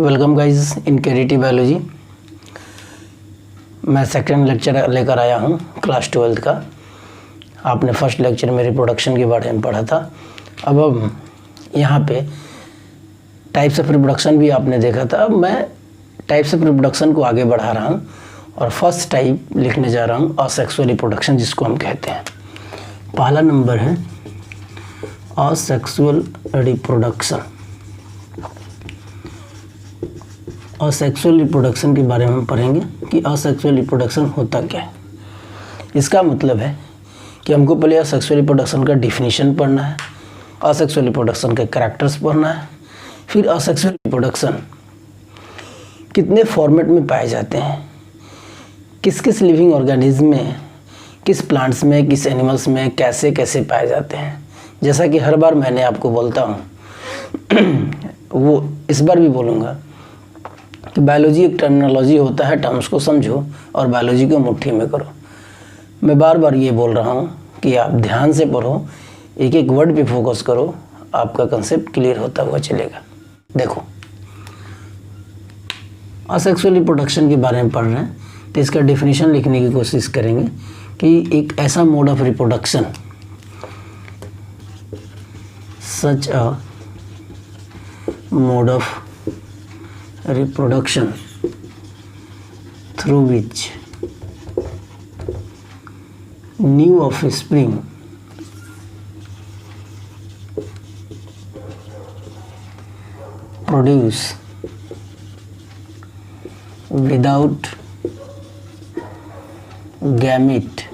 Welcome guys in केरीटी biology. मैं second lecture लेकर आया हूँ क्लास 12th का। आपने फर्स्ट लेक्चर में रिप्रोडक्शन के बारे में पढ़ा था। अब हम यहाँ पे टाइप्स ऑफ रिप्रोडक्शन भी आपने देखा था। अब मैं टाइप्स ऑफ रिप्रोडक्शन को आगे बढ़ा रहा हूँ और फर्स्ट टाइप लिखने जा रहा हूँ असेक्सुअल रिप्रोडक्शन, जिसको हम कहते हैं। पहला नंबर है असेक्सुअल रिप्रोडक्शन। असेक्सुअल रिप्रोडक्शन के बारे में हम पढ़ेंगे कि असेक्सुअल रिप्रोडक्शन होता क्या है। इसका मतलब है कि हमको पहले असेक्सुअल रिप्रोडक्शन का डिफिनीशन पढ़ना है, असेक्सुअल रिप्रोडक्शन के कैरेक्टर्स पढ़ना है, फिर असेक्सुअल रिप्रोडक्शन कितने फॉर्मेट में पाए जाते हैं, किस किस लिविंग ऑर्गेनिज्म में, किस प्लांट्स में, किस एनिमल्स में कैसे कैसे पाए जाते हैं। जैसा कि हर बार मैंने आपको बोलता हूँ वो इस बार भी बोलूँगा कि बायोलॉजी एक टर्मिनोलॉजी होता है, टर्म्स को समझो और बायोलॉजी को मुट्ठी में करो। मैं बार बार ये बोल रहा हूँ कि आप ध्यान से पढ़ो, एक एक वर्ड पे फोकस करो, आपका कंसेप्ट क्लियर होता हुआ चलेगा। देखो, असेक्सुअल रिप्रोडक्शन के बारे में पढ़ रहे हैं तो इसका डेफिनेशन लिखने की कोशिश करेंगे कि एक ऐसा mode of reproduction, such a mode of reproduction through which new offspring produce without gamete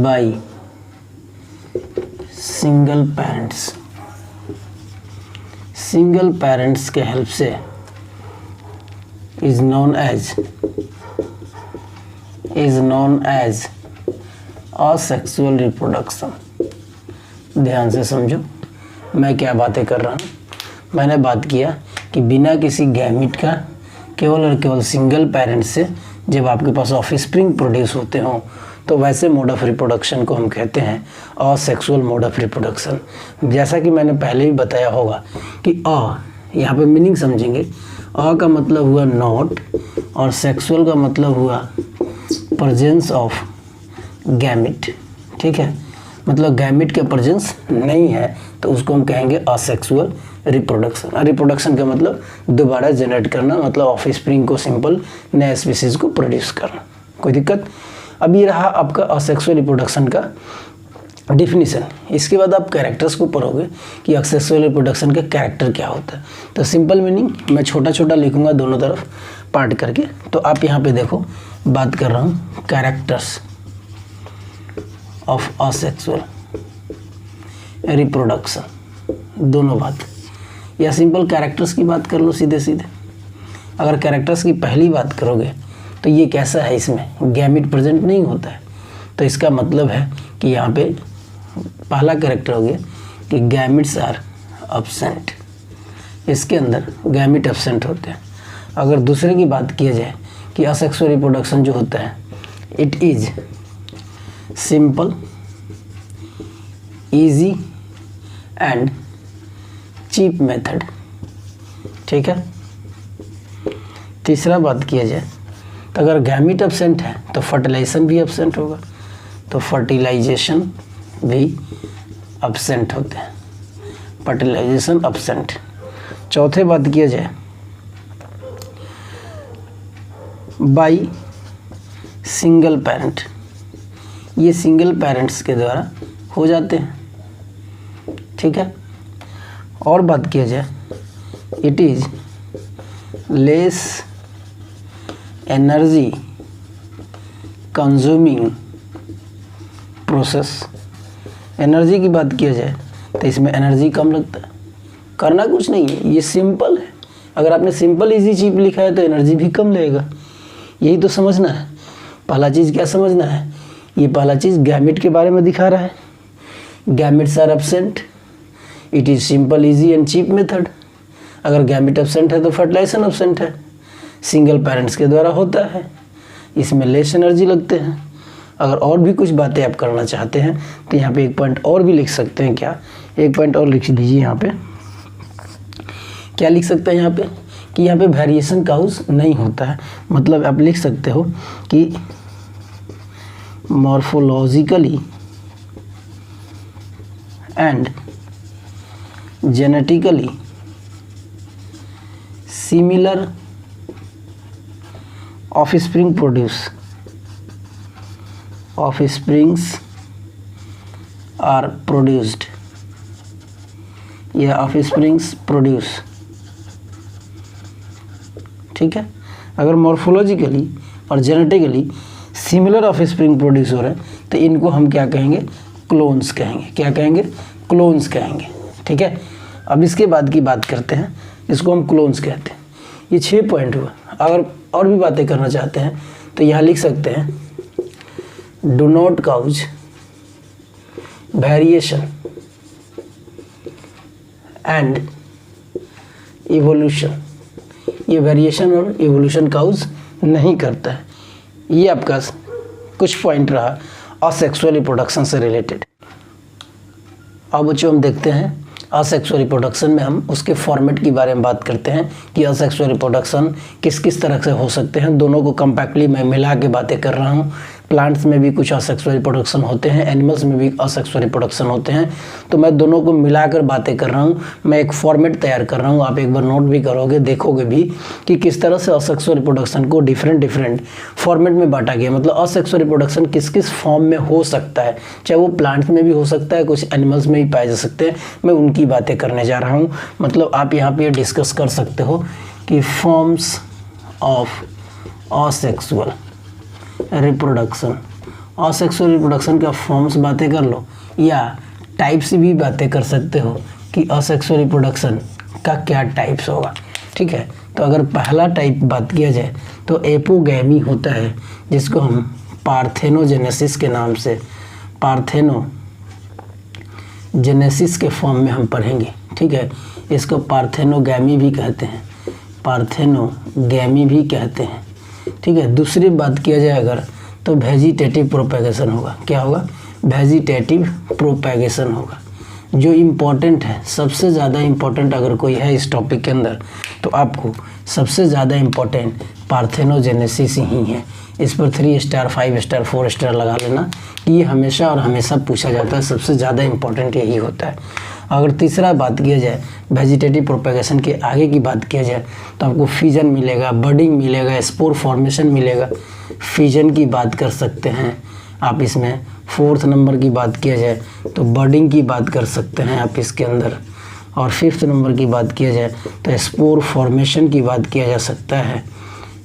by single parents। Single parents के हेल्प से is known as asexual reproduction. ध्यान से समझो मैं क्या बातें कर रहा हूँ। मैंने बात किया कि बिना किसी गैमिट का केवल और केवल सिंगल पेरेंट्स से जब आपके पास ऑफस्प्रिंग प्रोड्यूस होते हों तो वैसे मोड ऑफ रिप्रोडक्शन को हम कहते हैं असेक्सुअल मोड ऑफ रिप्रोडक्शन। जैसा कि मैंने पहले भी बताया होगा कि यहाँ पे मीनिंग समझेंगे। का मतलब हुआ नॉट और सेक्सुअल का मतलब हुआ प्रेजेंस ऑफ गैमिट। ठीक है, मतलब गैमिट के प्रेजेंस नहीं है तो उसको हम कहेंगे असेक्सुअल रिप्रोडक्शन। रिप्रोडक्शन का मतलब दोबारा जनरेट करना, मतलब ऑफस्प्रिंग को सिंपल नए स्पीसीज को प्रोड्यूस करना। कोई दिक्कत? अब ये रहा आपका असेक्सुअल रिप्रोडक्शन का डिफिनीशन। इसके बाद आप कैरेक्टर्स को पढ़ोगे कि असेक्सुअल रिप्रोडक्शन का कैरेक्टर क्या होता है। तो सिंपल मीनिंग मैं छोटा छोटा लिखूंगा दोनों तरफ पार्ट करके। तो आप यहाँ पे देखो, बात कर रहा हूँ कैरेक्टर्स ऑफ असेक्सुअल रिप्रोडक्शन, दोनों बात, या सिंपल कैरेक्टर्स की बात कर लो सीधे सीधे। अगर कैरेक्टर्स की पहली बात करोगे तो ये कैसा है, इसमें गैमिट प्रेजेंट नहीं होता है। तो इसका मतलब है कि यहाँ पे पहला कैरेक्टर हो गया कि गैमिट्स आर एब्सेंट। इसके अंदर गैमिट एब्सेंट होते हैं। अगर दूसरे की बात किया जाए कि असेक्सुअल रिप्रोडक्शन जो होता है it is simple, easy and cheap method. ठीक है। तीसरा बात किया जाए तो अगर गैमिट एब्सेंट है तो फर्टिलाइजेशन भी एब्सेंट होगा, तो फर्टिलाइजेशन भी एब्सेंट होते हैं, फर्टिलाइजेशन एब्सेंट। चौथे बात किया जाए बाई सिंगल पेरेंट, ये सिंगल पेरेंट्स के द्वारा हो जाते हैं। ठीक है। और बात किया जाए it is less energy consuming process. Energy की बात किया जाए तो इसमें एनर्जी कम लगता है, करना कुछ नहीं है, ये सिंपल है। अगर आपने सिंपल इजी चीप लिखा है तो एनर्जी भी कम लगेगा। यही तो समझना है। पहला चीज़ क्या समझना है, ये पहला चीज़ गैमिट के बारे में दिखा रहा है। Gametes are absent, it is simple easy and cheap method. अगर गैमिट एब्सेंट है तो फर्टिलाइजेशन एब्सेंट है, सिंगल पेरेंट्स के द्वारा होता है, इसमें लेस एनर्जी लगते हैं। अगर और भी कुछ बातें आप करना चाहते हैं तो यहाँ पे एक पॉइंट और भी लिख सकते हैं। क्या, एक पॉइंट और लिख दीजिए यहाँ पे क्या लिख सकते हैं यहाँ पे कि यहाँ पे वेरिएशन काउज नहीं होता है। मतलब आप लिख सकते हो कि morphologically and genetically similar offspring are produced या ऑफस्प्रिंग्स प्रोड्यूस। ठीक है, अगर मॉर्फोलॉजिकली और जेनेटिकली सिमिलर ऑफस्प्रिंग प्रोड्यूस हो रहे हैं तो इनको हम क्या कहेंगे, क्लोन्स कहेंगे। क्या कहेंगे, क्लोन्स कहेंगे। ठीक है, अब इसके बाद की बात करते हैं, इसको हम क्लोन्स कहते हैं। ये 6 पॉइंट हुआ। अगर और भी बातें करना चाहते हैं तो यहाँ लिख सकते हैं do not cause variation and evolution. ये वेरिएशन और इवोल्यूशन काउज नहीं करता है। ये आपका कुछ पॉइंट रहा असेक्सुअल रिप्रोडक्शन से रिलेटेड। अब बच्चों हम देखते हैं असेक्सुअल रिप्रोडक्शन में हम उसके फॉर्मेट के बारे में बात करते हैं कि असेक्सुअल रिप्रोडक्शन किस किस तरह से हो सकते हैं। दोनों को कंपैक्टली मैं मिला के बातें कर रहा हूँ। प्लांट्स में भी कुछ असेक्सुअल रिप्रोडक्शन होते हैं, एनिमल्स में भी असेक्सुअल रिप्रोडक्शन होते हैं, तो मैं दोनों को मिलाकर बातें कर रहा हूँ। मैं एक फॉर्मेट तैयार कर रहा हूँ, आप एक बार नोट भी करोगे, देखोगे भी कि किस तरह से असेक्सुअल रिप्रोडक्शन को डिफरेंट फॉर्मेट में बांटा गया। मतलब असेक्सुअल रिप्रोडक्शन किस किस फॉर्म में हो सकता है, चाहे वो प्लांट्स में भी हो सकता है, कुछ एनिमल्स में भी पाए जा सकते हैं। मैं उनकी बातें करने जा रहा हूँ। मतलब आप यहाँ पे डिस्कस कर सकते हो कि forms of asexual reproduction, asexual reproduction का फॉर्म्स बातें कर लो, या टाइप्स भी बातें कर सकते हो कि असेक्सुअल रिप्रोडक्शन का क्या टाइप्स होगा। ठीक है, तो अगर पहला टाइप बात किया जाए तो एपोगैमी होता है, जिसको हम पार्थेनोजेनेसिस के नाम से, पार्थेनोजेनेसिस के फॉर्म में हम पढ़ेंगे। ठीक है, इसको पार्थेनोगैमी भी कहते हैं, पार्थेनोगैमी भी कहते हैं। ठीक है, दूसरी बात किया जाए अगर तो वेजिटेटिव प्रोपेगेशन होगा। क्या होगा, वेजिटेटिव प्रोपेगेशन होगा। जो इम्पोर्टेंट है, सबसे ज़्यादा इम्पोर्टेंट अगर कोई है इस टॉपिक के अंदर तो आपको सबसे ज़्यादा इम्पोर्टेंट पार्थेनोजेनेसिस ही है। इस पर 3 स्टार 5 स्टार 4 स्टार लगा लेना कि ये हमेशा और हमेशा पूछा जाता है, सबसे ज़्यादा इम्पोर्टेंट यही होता है। अगर तीसरा बात किया जाए वेजिटेटिव प्रोपेगेशन के आगे की बात किया जाए तो आपको फिजन मिलेगा, बडिंग मिलेगा, स्पोर फॉर्मेशन मिलेगा। फिजन की बात कर सकते हैं आप इसमें। 4th नंबर की बात किया जाए तो बडिंग की बात कर सकते हैं आप इसके अंदर। और 5th नंबर की बात किया जाए तो स्पोर फॉर्मेशन की बात किया जा सकता है,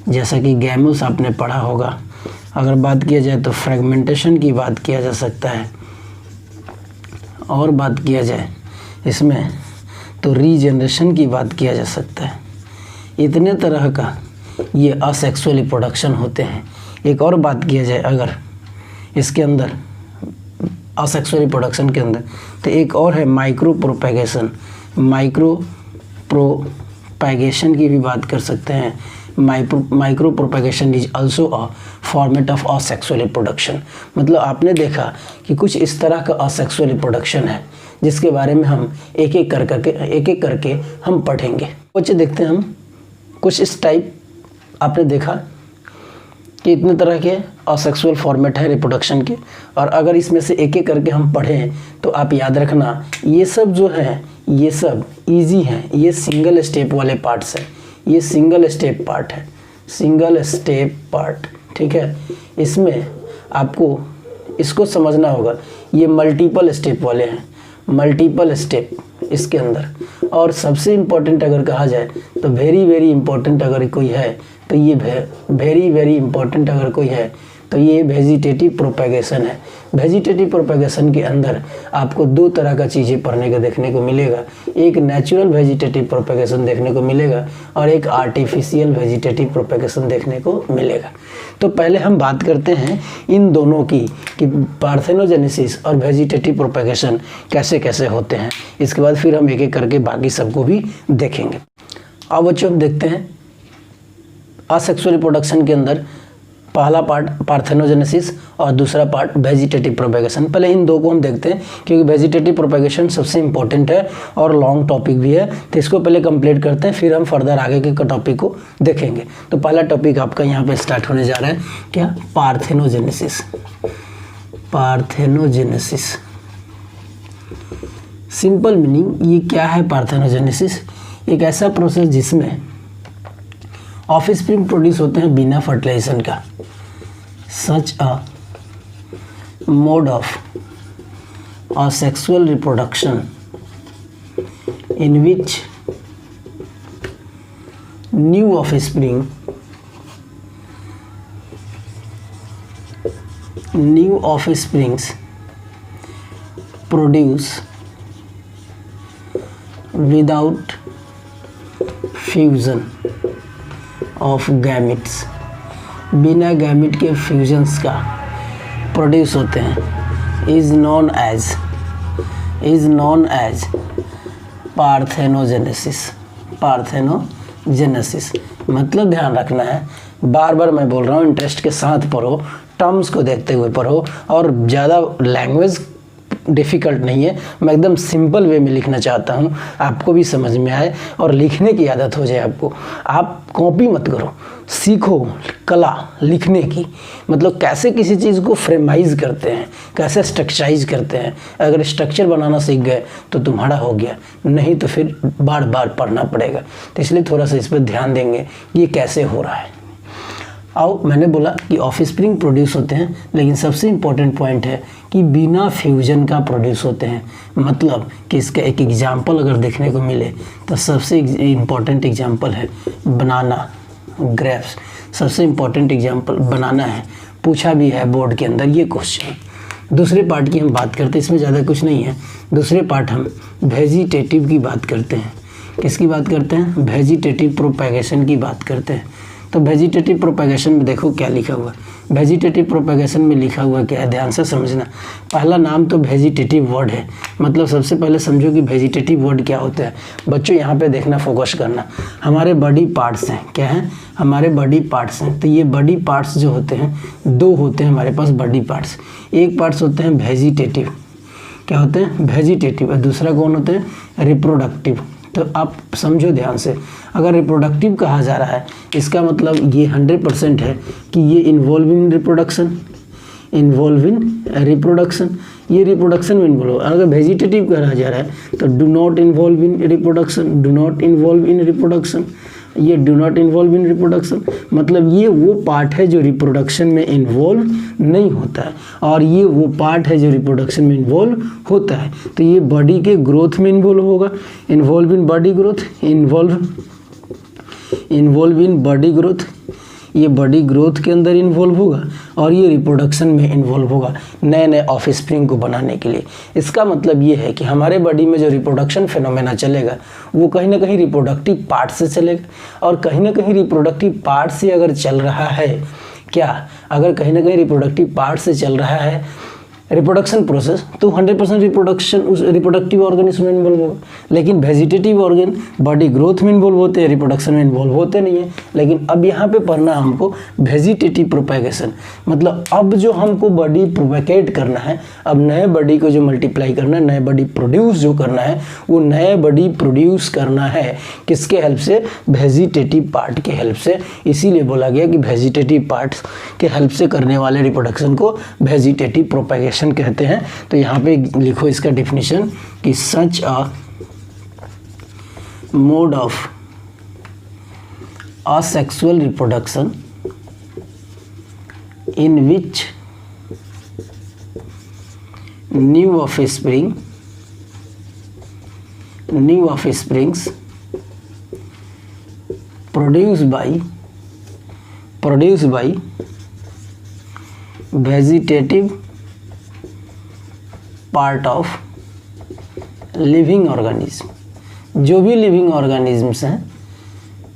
जैसा कि गैमोस आपने पढ़ा होगा। अगर बात किया जाए तो फ्रेगमेंटेशन की बात किया जा सकता है। और बात किया जाए इसमें तो रीजनरेशन की बात किया जा सकता है। इतने तरह का ये असेक्सुअल रिप्रोडक्शन होते हैं। एक और बात किया जाए अगर इसके अंदर असेक्सुअल रिप्रोडक्शन के अंदर तो एक और है माइक्रो प्रोपेगेशन। माइक्रो प्रोपेगेशन की भी बात कर सकते हैं। Micro propagation is also a format of asexual reproduction. मतलब आपने देखा कि कुछ इस तरह का असेक्सुअल रिप्रोडक्शन है जिसके बारे में हम एक एक करके हम पढ़ेंगे। कुछ देखते हैं हम कुछ इस टाइप। आपने देखा कि इतने तरह के असेक्सुअल फॉर्मेट है रिप्रोडक्शन के, और अगर इसमें से एक एक करके हम पढ़ें तो आप याद रखना ये सब जो है ये सब इजी हैं। ये सिंगल स्टेप वाले पार्ट्स हैं, ये सिंगल स्टेप पार्ट है, सिंगल स्टेप पार्ट। ठीक है, इसमें आपको इसको समझना होगा। ये मल्टीपल स्टेप वाले हैं, मल्टीपल स्टेप इसके अंदर। और सबसे इम्पोर्टेंट अगर कहा जाए तो वेरी इम्पोर्टेंट अगर कोई है तो ये वेरी इम्पोर्टेंट अगर कोई है तो ये वेजिटेटिव प्रोपेगेशन है। वेजिटेटिव प्रोपेगेशन के अंदर आपको 2 तरह का चीज़ें पढ़ने को देखने को मिलेगा। एक नेचुरल वेजिटेटिव प्रोपेगेशन देखने को मिलेगा और एक आर्टिफिशियल वेजिटेटिव प्रोपेगेशन देखने को मिलेगा। तो पहले हम बात करते हैं इन दोनों की कि पार्थेनोजेनेसिस और वेजिटेटिव प्रोपेगेशन कैसे कैसे होते हैं। इसके बाद फिर हम एक एक करके बाकी सबको भी देखेंगे। अब बच्चों देखते हैं असेक्सुअल रिप्रोडक्शन के अंदर पहला पार्ट पार्थेनोजेनेसिस और दूसरा पार्ट वेजिटेटिव प्रोपेगेशन। पहले इन दो को हम देखते हैं क्योंकि वेजिटेटिव प्रोपेगेशन सबसे इंपॉर्टेंट है और लॉन्ग टॉपिक भी है, तो इसको पहले कंप्लीट करते हैं, फिर हम फर्दर आगे के टॉपिक को देखेंगे। तो पहला टॉपिक आपका यहाँ पे स्टार्ट होने जा रहा है, क्या? पार्थेनोजेनेसिस। पार्थेनोजेनेसिस सिंपल मीनिंग ये क्या है? पार्थेनोजेनेसिस एक ऐसा प्रोसेस जिसमें ऑफस्प्रिंग प्रोड्यूस होते हैं बिना फर्टिलाइजेशन का। Such a mode of asexual reproduction in which new offsprings produce without fusion of gametes, बिना गैमिट के फ्यूजन्स का प्रोड्यूस होते हैं, is known as parthenogenesis. Parthenogenesis मतलब ध्यान रखना है, बार बार मैं बोल रहा हूँ, इंटरेस्ट के साथ पढ़ो, टर्म्स को देखते हुए पढ़ो, और ज़्यादा लैंग्वेज डिफ़िकल्ट नहीं है, मैं एकदम सिंपल वे में लिखना चाहता हूँ, आपको भी समझ में आए और लिखने की आदत हो जाए आपको। आप कॉपी मत करो, सीखो कला लिखने की, मतलब कैसे किसी चीज़ को फ्रेमाइज करते हैं, कैसे स्ट्रक्चराइज करते हैं। अगर स्ट्रक्चर बनाना सीख गए तो तुम्हारा हो गया, नहीं तो फिर बार बार पढ़ना पड़ेगा। तो इसलिए थोड़ा सा इस पर ध्यान देंगे ये कैसे हो रहा है। आओ, मैंने बोला कि ऑफस्प्रिंग प्रोड्यूस होते हैं, लेकिन सबसे इम्पोर्टेंट पॉइंट है कि बिना फ्यूजन का प्रोड्यूस होते हैं। मतलब कि इसका एक एग्जाम्पल अगर देखने को मिले तो सबसे इम्पोर्टेंट एग्जाम्पल है बनाना, ग्रेप्स। सबसे इम्पोर्टेंट एग्जाम्पल बनाना है, पूछा भी है बोर्ड के अंदर ये क्वेश्चन। दूसरे पार्ट की हम बात करते हैं, इसमें ज़्यादा कुछ नहीं है। दूसरे पार्ट हम वेजिटेटिव की बात करते हैं। किसकी बात करते हैं? वेजिटेटिव प्रोपेगेशन की बात करते हैं। तो वेजिटेटिव प्रोपेगेशन में देखो क्या लिखा हुआ है। वेजिटेटिव प्रोपेगेशन में लिखा हुआ क्या है, ध्यान से समझना। पहला नाम तो वेजिटेटिव वर्ड है, मतलब सबसे पहले समझो कि वेजिटेटिव वर्ड क्या होता है। बच्चों यहाँ पे देखना, फोकस करना। हमारे बॉडी पार्ट्स हैं, क्या हैं? हमारे बॉडी पार्ट्स हैं। तो ये बॉडी पार्ट्स जो होते हैं, दो होते हैं हमारे पास बॉडी पार्ट्स। एक पार्ट्स होते हैं वेजिटेटिव, क्या होते हैं? वेजिटेटिव। और दूसरा कौन होते हैं? रिप्रोडक्टिव। तो आप समझो ध्यान से, अगर रिप्रोडक्टिव कहा जा रहा है, इसका मतलब ये 100% है कि ये इन्वॉल्व इन रिप्रोडक्शन, ये रिप्रोडक्शन में इन्वॉल्व। अगर वेजिटेटिव कहा जा रहा है तो do not involve in reproduction, ये do not involve in reproduction, मतलब ये वो पार्ट है जो रिप्रोडक्शन में इन्वॉल्व नहीं होता है, और ये वो पार्ट है जो रिप्रोडक्शन में इन्वॉल्व होता है। तो ये बॉडी के ग्रोथ में इन्वॉल्व होगा, involve in body growth, involve in body growth, ये बॉडी ग्रोथ के अंदर इन्वॉल्व होगा, और ये रिप्रोडक्शन में इन्वॉल्व होगा नए नए ऑफस्प्रिंग को बनाने के लिए। इसका मतलब ये है कि हमारे बॉडी में जो रिप्रोडक्शन फिनोमेना चलेगा वो कहीं ना कहीं रिप्रोडक्टिव पार्ट से चलेगा, और कहीं ना कहीं रिप्रोडक्टिव पार्ट से अगर चल रहा है, क्या? अगर कहीं ना कहीं रिप्रोडक्टिव पार्ट से चल रहा है रिप्रोडक्शन प्रोसेस, तो 100% रिप्रोडक्शन उस रिप्रोडक्टिव ऑर्गन इसमें इन्वॉल्व होगा। लेकिन वेजिटेटिव ऑर्गन बॉडी ग्रोथ में इन्वॉल्व होते हैं, रिप्रोडक्शन में इन्वॉल्व होते नहीं है। लेकिन अब यहाँ पे पढ़ना हमको वेजिटेटिव प्रोपेगेशन, मतलब अब जो हमको बॉडी प्रोपेगेट करना है, अब नए बॉडी को जो मल्टीप्लाई करना है, नए बॉडी प्रोड्यूस जो करना है, वो नए बॉडी प्रोड्यूस करना है किसके हेल्प से? वेजिटेटिव पार्ट के हेल्प से। इसीलिए बोला गया कि वेजिटेटिव पार्ट्स के हेल्प से करने वाले रिप्रोडक्शन को वेजिटेटिव प्रोपेगेशन कहते हैं। तो यहाँ पे लिखो इसका डिफिनीशन कि such a mode of asexual reproduction in which new offsprings produced by vegetative part of living organism. जो भी लिविंग ऑर्गेनिजम्स हैं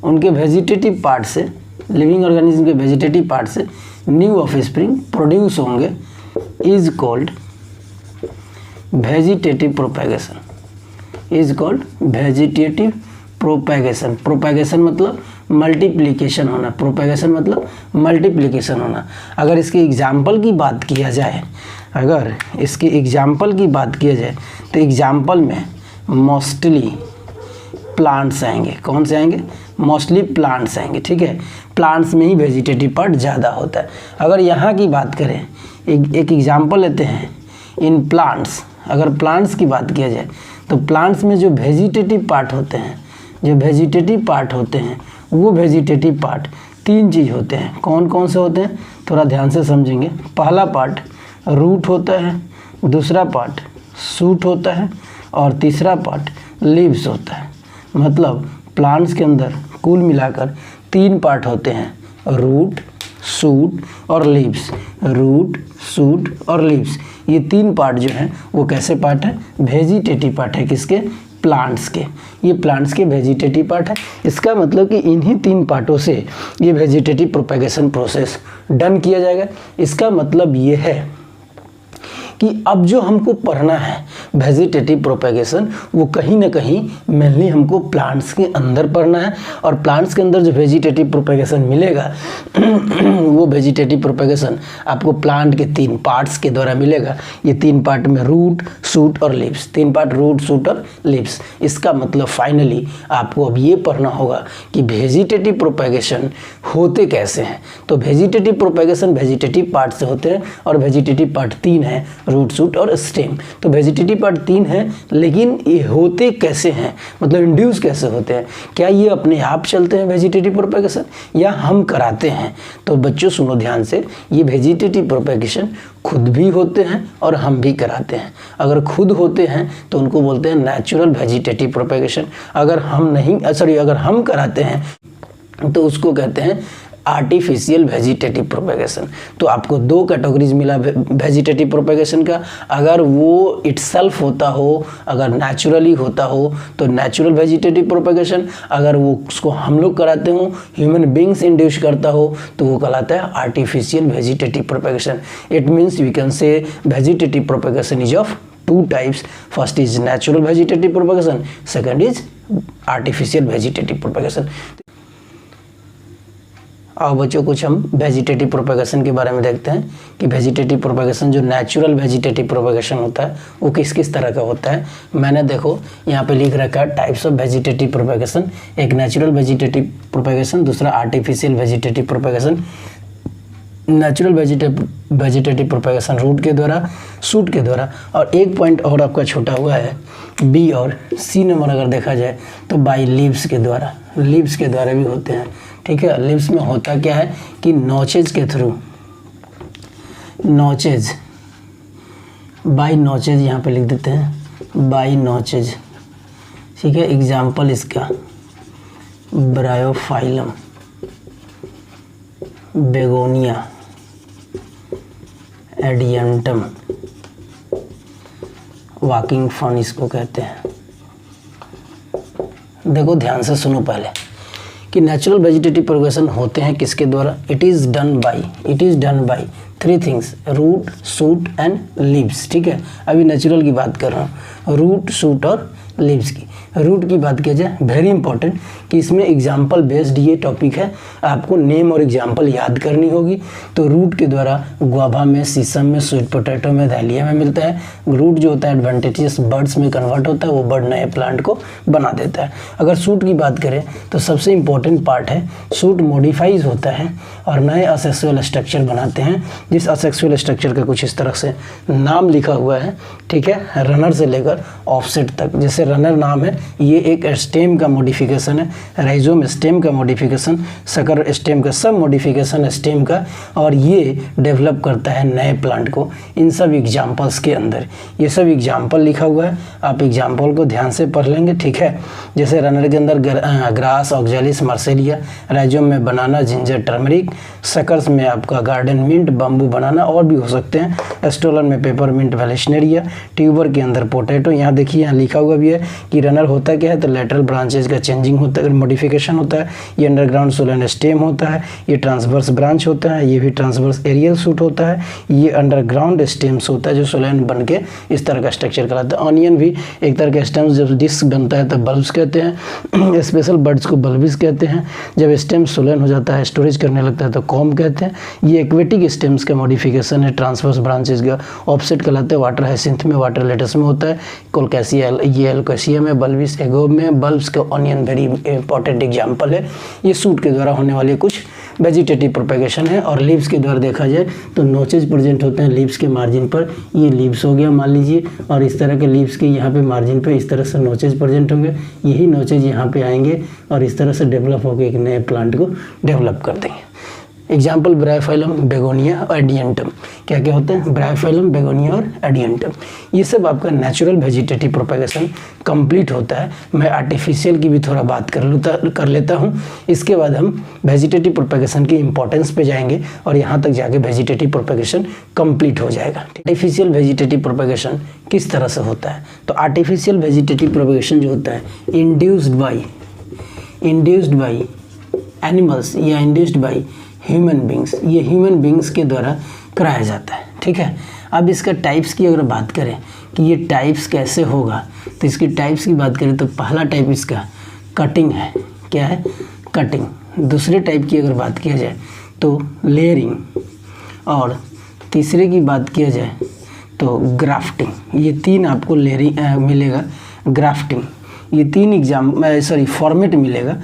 उनके वेजिटेटिव पार्ट से, लिविंग ऑर्गेनिज्म के वेजिटेटिव पार्ट से न्यू ऑफस्प्रिंग प्रोड्यूस होंगे, is called vegetative propagation, is called vegetative propagation. Propagation मतलब multiplication होना, प्रोपेगेशन मतलब मल्टीप्लिकेशन होना। अगर इसके एग्जाम्पल की बात किया जाए, अगर इसके एग्जाम्पल की बात किया जाए तो एग्जाम्पल में मोस्टली प्लांट्स आएंगे। कौन से आएंगे? मोस्टली प्लांट्स आएंगे, ठीक है। प्लांट्स में ही वेजिटेटिव पार्ट ज़्यादा होता है। अगर यहाँ की बात करें, एक एग्जाम्पल लेते हैं इन प्लांट्स। अगर प्लांट्स की बात किया जाए तो प्लांट्स में जो वेजिटेटिव पार्ट होते हैं, जो वेजिटेटिव पार्ट होते हैं, वो वेजिटेटिव पार्ट 3 चीज़ होते हैं। कौन कौन से होते हैं? थोड़ा ध्यान से समझेंगे। पहला पार्ट रूट होता है, दूसरा पार्ट शूट होता है और तीसरा पार्ट लीव्स होता है। मतलब प्लांट्स के अंदर कुल मिलाकर 3 पार्ट होते हैं, रूट, शूट और लीव्स। रूट, शूट और लीव्स, ये 3 पार्ट जो हैं वो कैसे पार्ट है? वेजिटेटिव पार्ट है। किसके? प्लांट्स के। ये प्लांट्स के वेजिटेटिव पार्ट है। इसका मतलब कि इन्हीं 3 पार्टों से ये वेजिटेटिव प्रोपेगेशन प्रोसेस डन किया जाएगा। इसका मतलब ये है कि अब जो हमको पढ़ना है वेजिटेटिव प्रोपेगेशन, वो कहीं ना कहीं मेनली हमको प्लांट्स के अंदर पढ़ना है। और प्लांट्स के अंदर जो वेजिटेटिव प्रोपेगेशन मिलेगा वो वेजिटेटिव प्रोपेगेशन आपको प्लांट के 3 पार्ट्स के द्वारा मिलेगा। ये 3 पार्ट में रूट, शूट और लीव्स, 3 पार्ट रूट, शूट और लीव्स। इसका मतलब फाइनली आपको अब ये पढ़ना होगा कि वेजिटेटिव प्रोपेगेशन होते कैसे हैं। तो वेजिटेटिव प्रोपेगेशन वेजिटेटिव पार्ट से होते हैं और वेजिटेटिव पार्ट 3 है, रूट, शूट और स्टेम। तो वेजिटेटिव पार्ट 3 है, लेकिन ये होते कैसे हैं, मतलब इंड्यूस कैसे होते हैं? क्या ये अपने आप चलते हैं वेजिटेटिव प्रोपेगेशन, या हम कराते हैं? तो बच्चों सुनो ध्यान से, ये वेजिटेटिव प्रोपेगेशन खुद भी होते हैं और हम भी कराते हैं। अगर खुद होते हैं तो उनको बोलते हैं नेचुरल वेजिटेटिव प्रोपेगेशन। अगर हम कराते हैं तो उसको कहते हैं आर्टिफिशियल वेजिटेटिव प्रोपेगेशन। तो आपको 2 कैटेगरीज मिला वेजिटेटिव प्रोपेगेशन का। अगर वो इटसेल्फ होता हो, अगर नेचुरली होता हो तो नेचुरल वेजिटेटिव प्रोपेगेशन। अगर वो उसको हम लोग कराते हो, ह्यूमन बींग्स इंड्यूस करता हो, तो वो कहलाता है artificial vegetative propagation. It means we can say vegetative propagation is of 2 types. First is natural vegetative propagation, second is artificial vegetative propagation. अब बच्चों कुछ हम वेजिटेटिव प्रोपेगेशन के बारे में देखते हैं कि वेजिटेटिव प्रोपेगेशन, जो नेचुरल वेजिटेटिव प्रोपेगेशन होता है, वो किस किस तरह का होता है। मैंने देखो यहाँ पे लिख रखा है टाइप्स ऑफ वेजिटेटिव प्रोपेगेशन। एक नेचुरल वेजिटेटिव प्रोपेगेशन, दूसरा artificial vegetative propagation. Natural vegetative propagation root के द्वारा, शूट के द्वारा, और एक पॉइंट और आपका छोटा हुआ है, बी और सी नंबर अगर देखा जाए तो बाई लीव्स के द्वारा। लीव्स के द्वारा भी होते हैं, ठीक है। लीव्स में होता क्या है कि नॉचेज के थ्रू, नॉचेज, बाई नॉचेज यहाँ पे लिख देते हैं, बाई नॉचेज, ठीक है। एग्जाम्पल इसका bryophyllum, begonia, adiantum, walking fern इसको कहते हैं। देखो ध्यान से सुनो पहले कि नेचुरल वेजिटेटिव प्रोपेगेशन होते हैं किसके द्वारा? It is done by 3 things, root, shoot and leaves, ठीक है। अभी नेचुरल की बात कर रहा हूँ, रूट, शूट और लीव्स की। रूट की बात किया जाए, वेरी इंपॉर्टेंट कि इसमें एग्जाम्पल बेस्ड ये टॉपिक है, आपको नेम और एग्जाम्पल याद करनी होगी। तो रूट के द्वारा गुआवा में, शीशम में, स्वीट पोटैटो में, दहलिया में मिलता है। रूट जो होता है एडवांटेजेस बर्ड्स में कन्वर्ट होता है, वो बर्ड नए प्लांट को बना देता है। अगर शूट की बात करें तो सबसे इंपॉर्टेंट पार्ट है, शूट मॉडिफाइज होता है और नए असेक्सुअल स्ट्रक्चर बनाते हैं। जिस असेक्सुअल स्ट्रक्चर का कुछ इस तरह से नाम लिखा हुआ है, ठीक है, रनर से लेकर ऑफसेट तक। जैसे रनर नाम है, ये एक स्टेम का मॉडिफिकेशन है, राइजोम स्टेम का मॉडिफिकेशन, सकर स्टेम का सब मॉडिफिकेशन स्टेम का, और ये डेवलप करता है नए प्लांट को। इन सब एग्जाम्पल्स के अंदर ये सब एग्जाम्पल लिखा हुआ है, आप एग्जाम्पल को ध्यान से पढ़ लेंगे, ठीक है। जैसे रनर के अंदर ग्रास, ऑक्जेलिस, मार्सेलिया, राइजोम में बनाना, जिंजर, टर्मरिक, सकर्स में आपका गार्डन मिंट, बम्बू बनाना, और भी हो सकते हैं। स्टोलन में पेपरमिंट, वेलेशनेरिया, ट्यूबर के अंदर पोटैटो। यहाँ देखिए, यहाँ लिखा हुआ भी है कि रनर होता क्या है, तो लेटरल ब्रांचेज का चेंजिंग होता है, मॉडिफिकेशन होता है। ये अंडरग्राउंड सोलन स्टेम होता है, ये ट्रांसवर्स ब्रांच होता है, ये भी ट्रांसवर्स एरियल शूट होता है, ये अंडरग्राउंड स्टेम्स होता है जो सोलन बन के इस तरह का स्ट्रक्चर कराता है। ऑनियन भी एक तरह का स्टेम्स, जब डिस्क बनता है तब बल्ब्स कहते हैं, स्पेशल बर्ड्स को बल्बिस कहते हैं। जब स्टेम सोलन हो जाता है, स्टोरेज करने लगता है तो कॉम कहते हैं। ये एक्वेटिक स्टेम्स का मॉडिफिकेशन है, ट्रांसवर्स ब्रांचेज का ऑफसेट कहलाते हैं। वाटर हाइसिंथ में, वाटर लेटस में होता है। कोलकैसिया, ये एलोकेशिया में, बल्बिस एगोब में। बल्ब्स का ऑनियन वेरी इंपॉर्टेंट एग्जाम्पल है। ये सूट के द्वारा होने वाले कुछ वेजिटेटिव प्रोपेगेशन है। और लीव्स के द्वारा देखा जाए तो नोचेज प्रेजेंट होते हैं लीव्स के मार्जिन पर। ये लीव्स हो गया मान लीजिए, और इस तरह के लीव्स के यहाँ पे मार्जिन पे इस तरह से नोचेज प्रेजेंट होंगे। यही नोचेज यहाँ पे आएंगे और इस तरह से डेवलप होकर एक नए प्लांट को डेवलप कर देंगे। एग्जाम्पल ब्रायोफाइलम, बेगोनिया और एडियंटम। क्या क्या होते हैं? ब्रायोफाइलम, बेगोनिया और एडियंटम। ये सब आपका नेचुरल वेजिटेटिव प्रोपेगेशन कंप्लीट होता है। मैं आर्टिफिशियल की भी थोड़ा बात कर लेता हूँ। इसके बाद हम वेजिटेटिव प्रोपेगेशन की इंपॉर्टेंस पे जाएंगे और यहाँ तक जाके वेजिटेटिव प्रोपेगेशन कंप्लीट हो जाएगा। आर्टिफिशियल वेजिटेटिव प्रोपेगेशन किस तरह से होता है? तो आर्टिफिशियल वेजिटेटिव प्रोपेगेशन जो होता है इंड्यूस्ड बाई एनिमल्स या इंड्यूस्ड बाई ह्यूमन बींग्स, ये ह्यूमन बींग्स के द्वारा कराया जाता है। ठीक है, अब इसका टाइप्स की अगर बात करें कि ये टाइप्स कैसे होगा, तो इसकी टाइप्स की बात करें तो पहला टाइप इसका कटिंग है। क्या है? कटिंग। दूसरे टाइप की अगर बात किया जाए तो लेयरिंग, और तीसरे की बात किया जाए तो ग्राफ्टिंग। ये तीन आपको लेयरिंग मिलेगा, ग्राफ्टिंग, ये तीन फॉर्मेट मिलेगा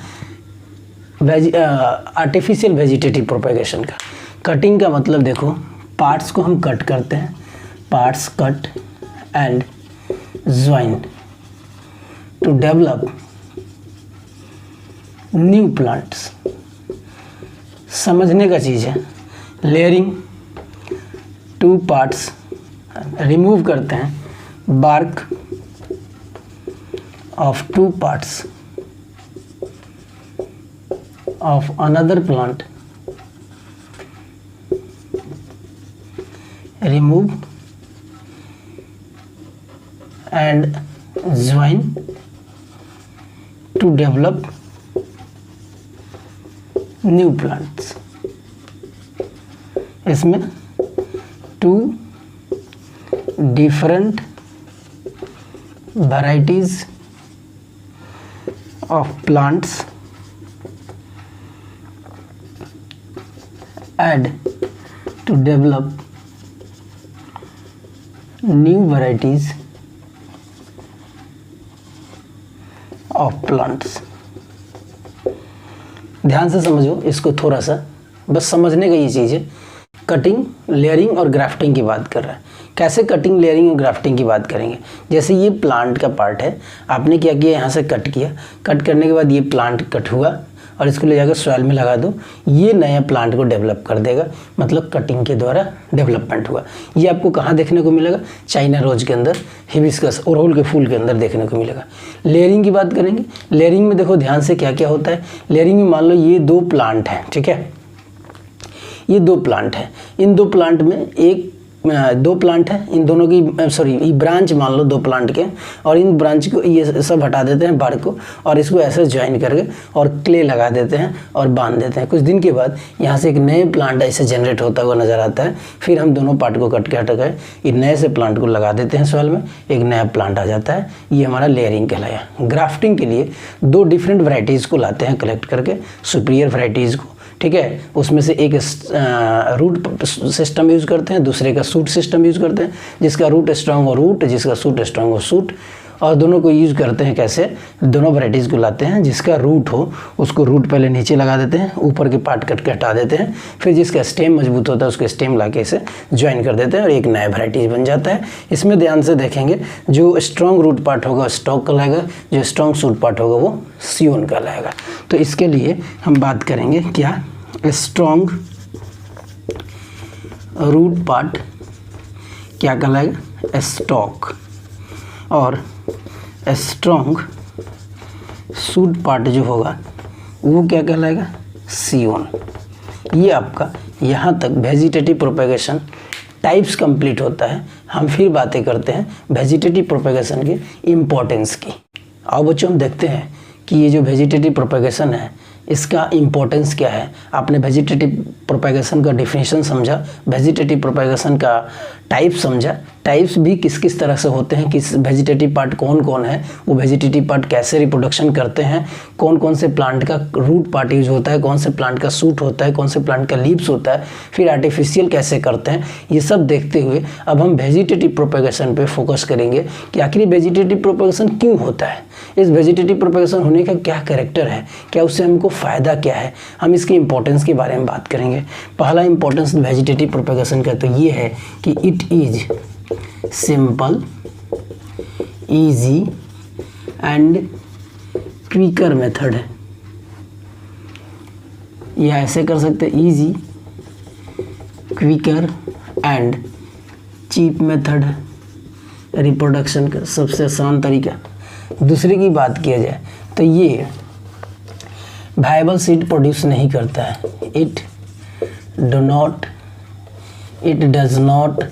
आर्टिफिशियल वेजिटेटिव प्रोपेगेशन का। कटिंग का मतलब देखो, पार्ट्स को हम कट करते हैं, parts cut and join to develop new plants. समझने का चीज़ है। लेयरिंग, टू पार्ट्स रिमूव करते हैं bark off two parts of another plant, remove and join to develop new plants। इसमें two different varieties of plants add to develop new varieties of plants। ध्यान से समझो इसको थोड़ा सा, बस समझने का ये चीज़ है। कटिंग, लेयरिंग और ग्राफ्टिंग की बात कर रहा है। कैसे कटिंग, लेयरिंग और ग्राफ्टिंग की बात करेंगे? जैसे ये प्लांट का पार्ट है, आपने क्या किया, यहाँ से कट किया, कट करने के बाद ये प्लांट कट हुआ और इसको ले जाकर सॉइल में लगा दो, ये नया प्लांट को डेवलप कर देगा। मतलब कटिंग के द्वारा डेवलपमेंट हुआ। ये आपको कहाँ देखने को मिलेगा? चाइना रोज के अंदर, हिबिस्कस, अड़हुल के फूल के अंदर देखने को मिलेगा। लेयरिंग की बात करेंगे। लेयरिंग में देखो ध्यान से क्या क्या होता है। लेयरिंग में मान लो ये दो प्लांट हैं, ठीक है, ये दो प्लांट हैं। इन दो प्लांट में दो प्लांट हैं, इन दोनों की ये ब्रांच मान लो दो प्लांट के, और इन ब्रांच को ये सब हटा देते हैं बार को, और इसको ऐसे ज्वाइन करके और क्ले लगा देते हैं और बांध देते हैं। कुछ दिन के बाद यहाँ से एक नए प्लांट ऐसे जनरेट होता हुआ नज़र आता है। फिर हम दोनों पार्ट को कट के हटा कर ये नए से प्लांट को लगा देते हैं सॉइल में, एक नया प्लांट आ जाता है। ये हमारा लेयरिंग कहलाया। ग्राफ्टिंग के लिए दो डिफरेंट वैरायटीज़ को लाते हैं कलेक्ट करके, सुपीरियर वैरायटीज़ को, ठीक है। उसमें से एक रूट सिस्टम यूज़ करते हैं, दूसरे का सूट सिस्टम यूज़ करते हैं। जिसका रूट स्ट्रांग हो रूट, जिसका सूट स्ट्रांग हो सूट, और दोनों को यूज़ करते हैं कैसे? दोनों वैरायटीज़ को लाते हैं, जिसका रूट हो उसको रूट पहले नीचे लगा देते हैं, ऊपर के पार्ट कट के हटा देते हैं, फिर जिसका स्टेम मजबूत होता है उसको स्टेम ला के इसे ज्वाइन कर देते हैं और एक नया वैरायटीज बन जाता है। इसमें ध्यान से देखेंगे, जो स्ट्रॉन्ग रूट पार्ट होगा स्टॉक कहलाएगा, जो स्ट्रॉन्ग सूट पार्ट होगा वो सियोन कहलाएगा। तो इसके लिए हम बात करेंगे क्या? स्ट्रॉन्ग रूट पार्ट क्या कहलाएगा? स्टॉक, और स्ट्रॉन्ग सूट पार्ट जो होगा वो क्या कहलाएगा? सियोन। ये आपका यहाँ तक वेजिटेटिव प्रोपेगेशन टाइप्स कंप्लीट होता है। हम फिर बातें करते हैं वेजिटेटिव प्रोपेगेशन के इम्पोर्टेंस की। आओ बच्चों हम देखते हैं कि ये जो वेजिटेटिव प्रोपेगेशन है इसका इम्पोर्टेंस क्या है। आपने वेजिटेटिव प्रोपेगेशन का डिफिनीशन समझा, वेजिटेटिव प्रोपेगेशन का टाइप समझा, टाइप्स भी किस किस तरह से होते हैं, किस वेजिटेटिव पार्ट कौन कौन है, वो वेजिटेटिव पार्ट कैसे रिप्रोडक्शन करते हैं, कौन कौन से प्लांट का रूट पार्ट यूज होता है, कौन से प्लांट का सूट होता है, कौन से प्लांट का लीव्स होता है, फिर आर्टिफिशियल कैसे करते हैं, ये सब देखते हुए अब हम वेजिटेटिव प्रोपेगेशन पे फोकस करेंगे कि आखिर वेजिटेटिव प्रोपेगेशन क्यों होता है, इस वेजिटेटिव प्रोपेगेशन होने का क्या कैरेक्टर है, क्या उससे हमको फ़ायदा क्या है, हम इसकी इंपॉर्टेंस के बारे में बात करेंगे। पहला इंपॉर्टेंस वेजिटेटिव प्रोपेगेशन का तो ये है कि it is simple, easy and quicker method है। यह ऐसे कर सकते हैं, easy, quicker and cheap method है रिप्रोडक्शन का, सबसे आसान तरीका। दूसरे की बात किया जाए तो ये वायबल सीड प्रोड्यूस नहीं करता है, it does not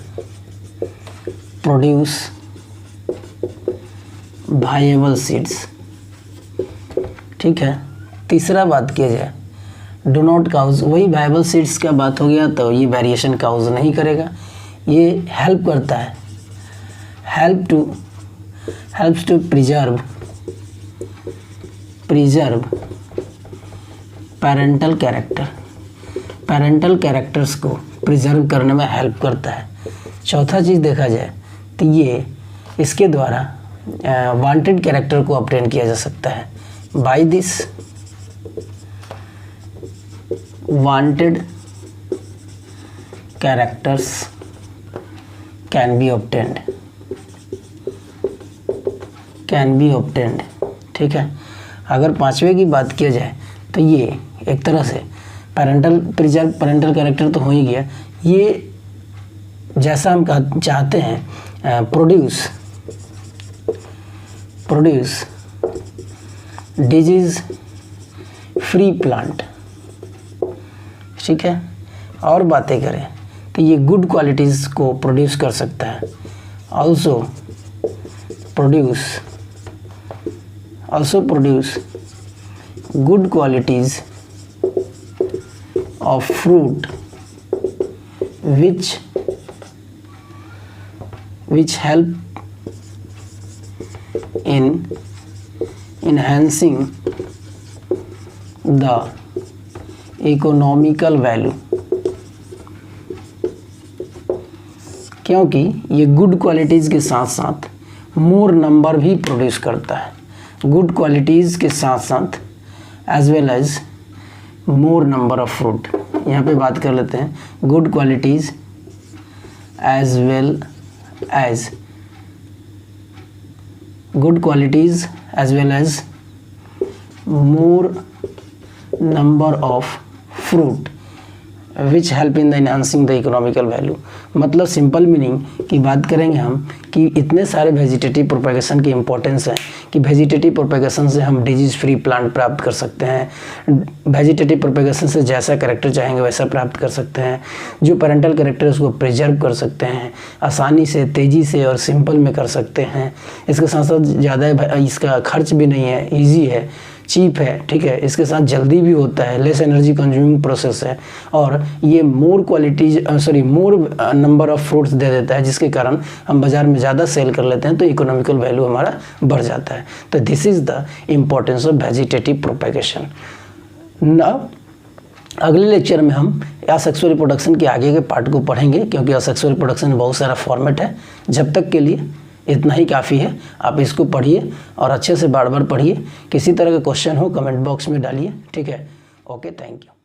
produce viable seeds, ठीक है। तीसरा बात किया जाए डू नॉट काउज, वही वायबल सीड्स का बात हो गया, तो ये वेरिएशन काउज नहीं करेगा, ये हेल्प करता है, helps to preserve parental characters को प्रिजर्व करने में हेल्प करता है। चौथा चीज़ देखा जाए तो ये इसके द्वारा वांटेड कैरेक्टर को ऑब्टेन किया जा सकता है। By this wanted characters can be obtained, ठीक है। अगर पांचवे की बात किया जाए तो ये एक तरह से पैरेंटल कैरेक्टर तो हो ही गया, ये जैसा हम चाहते हैं प्रोड्यूस डिजीज फ्री प्लांट, ठीक है। और बातें करें तो ये गुड क्वालिटीज़ को प्रोड्यूस कर सकता है, also produce good qualities of fruit which help in enhancing the economical value, क्योंकि ये गुड क्वालिटीज़ के साथ साथ मोर नंबर भी प्रोड्यूस करता है। गुड क्वालिटीज़ के साथ साथ as well as more number of fruit, यहाँ पे बात कर लेते हैं, good qualities as well as more number of fruit which help in the enhancing the economical value. मतलब सिंपल मीनिंग की बात करेंगे हम कि इतने सारे वेजिटेटिव प्रोपेगेशन की इंपॉर्टेंस है कि वेजिटेटिव प्रोपेगेशन से हम डिजीज फ्री प्लांट प्राप्त कर सकते हैं, वेजिटेटिव प्रोपेगेशन से जैसा कैरेक्टर चाहेंगे वैसा प्राप्त कर सकते हैं, जो पेरेंटल कैरेक्टर उसको प्रिजर्व कर सकते हैं, आसानी से, तेज़ी से और सिंपल में कर सकते हैं। इसके साथ साथ ज़्यादा इसका खर्च भी नहीं है, ईजी है, चीप है, ठीक है। इसके साथ जल्दी भी होता है, लेस एनर्जी कंज्यूमिंग प्रोसेस है, और ये मोर नंबर ऑफ फ्रूट्स दे देता है, जिसके कारण हम बाज़ार में ज़्यादा सेल कर लेते हैं तो इकोनॉमिकल वैल्यू हमारा बढ़ जाता है। तो this is the importance of vegetative propagation. Now अगले लेक्चर में हम असेक्सुअल रिप्रोडक्शन के आगे के पार्ट को पढ़ेंगे, क्योंकि असेक्सुअल रिप्रोडक्शन में बहुत सारा फॉर्मेट है। जब तक के लिए इतना ही काफ़ी है, आप इसको पढ़िए और अच्छे से बार बार पढ़िए। किसी तरह का क्वेश्चन हो कमेंट बॉक्स में डालिए, ठीक है। Okay, thank you.